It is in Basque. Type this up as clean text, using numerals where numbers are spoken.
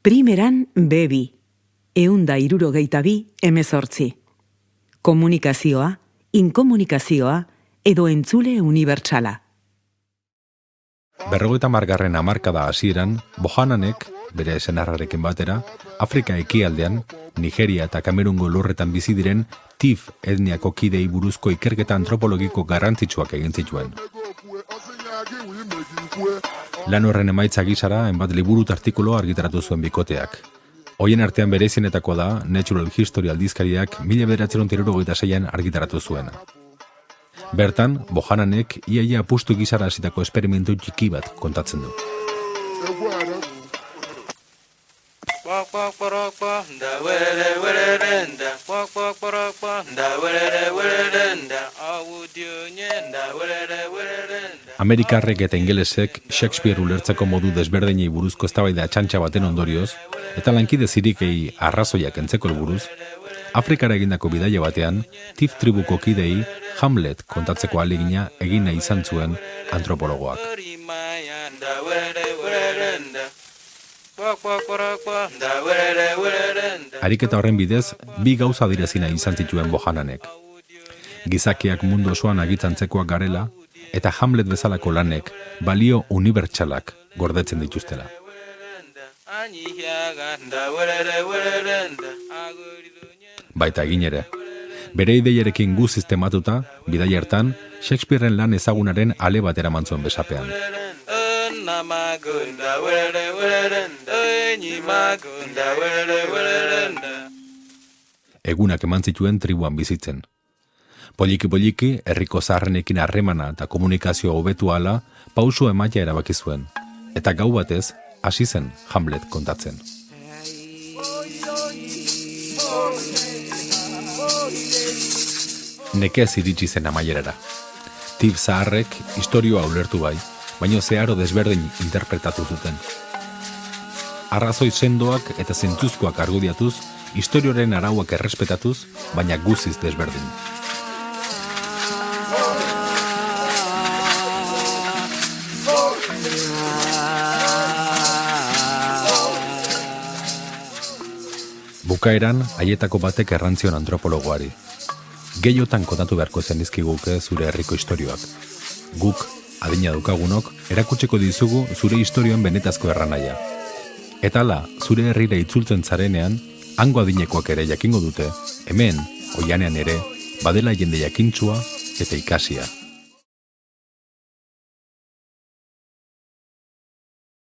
Primeran B2, 162 Komunikazioa, inkomunikazioa edo entzule unibertsala. 50. hamarkada hasieran, Bohananek, bere senarrarekin batera, Afrika ekialdean, Nigeria eta Kamerungo lurretan bizi diren Tiv etniako kidei buruzko ikerketa antropologiko garrantzitsuak egin zituen. Lan horren emaitza gisara, hainbat liburu eta artikulu argitaratu zuen bikoteak. Hoien artean berezienetakoa da Natural History aldizkariak 1976an argitaratu zuena. Bertan, Bohananek iaia apustu gisara hasitako esperimentu txiki bat kontatzen du. Amerikarrek eta ingelesek Shakespeare ulertzeko modu desberdinei buruzko eztabaida txantxa baten ondorioz, eta lankide zirikei arrazoiak entzeko helburuz, Afrikara egindako bidaia batean, Tiv tribuko kidei Hamlet kontatzeko ahalegina egin nahi izan zuen antropologoak. Ariketa horren bidez, bi gauza adierazi nahi izan zituen Bohananek. Gizakiak mundu osoan agitantzekoak garela, eta Hamlet bezalako lanek balio unibertsalak gordetzen dituztela. Baita egin ere. Bere ideiarekin guz sistematuta, bidai hartan, Shakespearen lan ezagunaren ale bat eraman zuen besapean. Egunak eman zituen tribuan bizitzen. Poliki-poliki, herriko zaharrenekin harremana eta komunikazio hobetu ahala, pauso emaia erabaki zuen. Eta gau batez, hasi zen Hamlet kontatzen. Nekez iritsi zen amaierara. Tiv zaharrek istorioa ulertu bai, baino zeharo desberdin interpretatu zuten. Arrazoi sendoak eta zentzuzkoak argudiatuz, istorioaren arauak errespetatuz, baina guziz desberdin. Bukaeran, haietako batek errantzion antropologoari. Gehiotan kontatu beharko zen dizkiguke zure herriko istorioak. Guk, adina daukagunok, erakutseko dizugu zure istorioen benetazko erranaia. Eta hala, zure herrira itzultzen zarenean, hango adinekoak ere jakingo dute, hemen, oianean ere, badela jende jakintsua eta ikasia.